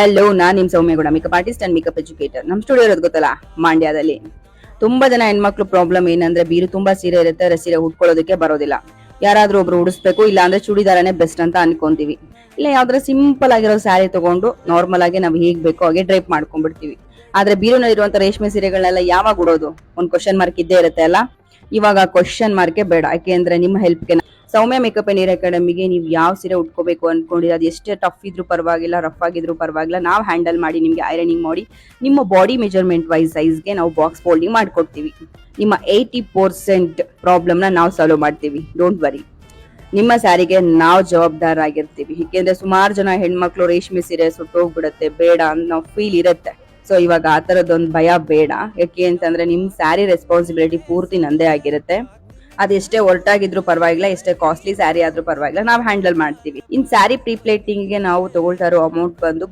Hello, ನಾನ್ ನಿಮ್ Soumya Gowda, makeup artist and makeup educator. ನಮ್ ಸ್ಟುಡಿಯೋ ಇರೋದು ಗೊತ್ತಲ್ಲ, ಮಂಡ್ಯದಲ್ಲಿ. ತುಂಬಾ ಜನ ಹೆಣ್ಮಕ್ಳು ಪ್ರಾಬ್ಲಮ್ ಏನಂದ್ರೆ ಬೀರು ತುಂಬಾ ಸೀರೆ ಇರುತ್ತೆ, ಸೀರೆ ಉಟ್ಕೊಳ್ಳೋದಕ್ಕೆ ಬರೋದಿಲ್ಲ. ಯಾರಾದ್ರೂ ಒಬ್ರು ಉಡಿಸ್ಬೇಕು, ಇಲ್ಲ ಅಂದ್ರೆ ಚೂಡಿದಾರನೇ ಬೆಸ್ಟ್ ಅಂತ ಅನ್ಕೊಂತೀವಿ. ಇಲ್ಲ ಯಾವ್ದಾರ ಸಿಂಪಲ್ ಆಗಿರೋ ಸ್ಯಾರಿ ತಗೊಂಡು ನಾರ್ಮಲ್ ಆಗಿ ನಾವ್ ಹೇಗ್ ಬೇಕೋ ಹಾಗೆ ಡ್ರೈಪ್ ಮಾಡ್ಕೊಂಡ್ಬಿಡ್ತೀವಿ. ಆದ್ರೆ ಬೀರುನಲ್ಲಿರುವಂತ ರೇಷ್ಮೆ ಸೀರೆಗಳನ್ನೆಲ್ಲ ಯಾವಾಗ ಉಡೋದು? ಒಂದ್ ಕ್ವಶನ್ ಮಾರ್ಕ್ ಇದ್ದೇ ಇರುತ್ತೆ ಅಲ್ಲ. ಇವಾಗ ಕ್ವಶನ್ ಮಾರ್ಕೆ ಬೇಡ, ಯಾಕೆಂದ್ರೆ ನಿಮ್ಮ ಹೆಲ್ಪ್ಗೆ ಸೌಮ್ಯ ಮೇಕಪ್ ಅಂಡ್ ಹೇರ್ ಅಕಾಡೆಮಿಗೆ ನೀವು ಯಾವ ಸೀರೆ ಉಟ್ಕೋಬೇಕು ಅನ್ಕೊಂಡಿದ್ರೆ ಅದು ಎಷ್ಟೇ ಟಫ್ ಇದ್ರೂ ಪರವಾಗಿಲ್ಲ, ರಫ್ ಆಗಿದ್ರು ಪರವಾಗಿಲ್ಲ, ನಾವು ಹ್ಯಾಂಡಲ್ ಮಾಡಿ ನಿಮ್ಗೆ ಐರನಿಂಗ್ ಮಾಡಿ ನಿಮ್ಮ ಬಾಡಿ ಮೆಜರ್ಮೆಂಟ್ ವೈಸ್ ಸೈಜ್ಗೆ ನಾವು ಬಾಕ್ಸ್ ಫೋಲ್ಡಿಂಗ್ ಮಾಡ್ಕೊಡ್ತೀವಿ. ನಿಮ್ಮ 80% ಪ್ರಾಬ್ಲಮ್ನ ನಾವು ಸಾಲ್ವ್ ಮಾಡ್ತೀವಿ. ಡೋಂಟ್ ವರಿ, ನಿಮ್ಮ ಸ್ಯಾರಿಗೆ ನಾವು ಜವಾಬ್ದಾರ ಆಗಿರ್ತೀವಿ. ಏಕೆಂದ್ರೆ ಸುಮಾರು ಜನ ಹೆಣ್ಮಕ್ಳು ರೇಷ್ಮೆ ಸೀರೆ ಸುಟ್ಟೋಗ್ಬಿಡುತ್ತೆ, ಬೇಡ ಅನ್ನೋ ಫೀಲ್ ಇರುತ್ತೆ. ಸೊ ಇವಾಗ ಆ ತರದೊಂದು ಭಯ ಬೇಡ. ಯಾಕೆ ಅಂತಂದ್ರೆ ನಿಮ್ ಸ್ಯಾರಿ ರೆಸ್ಪಾನ್ಸಿಬಿಲಿಟಿ ಪೂರ್ತಿ ನಂದೇ ಆಗಿರುತ್ತೆ. ಅದೆಷ್ಟೇ ಹೊರಟಾಗಿದ್ರು ಪರವಾಗಿಲ್ಲ, ಎಷ್ಟೇ ಕಾಸ್ಟ್ಲಿ ಸ್ಯಾರಿ ಆದ್ರೂ ಪರವಾಗಿಲ್ಲ, ನಾವು ಹ್ಯಾಂಡಲ್ ಮಾಡ್ತೀವಿ. ಇನ್ ಸ್ಯಾರಿ ಪ್ರೀಪ್ಲೇಟಿಂಗ್ ಗೆ ನಾವು ತಗೊಳ್ತಾ ಇರೋ ಅಮೌಂಟ್ ಬಂದು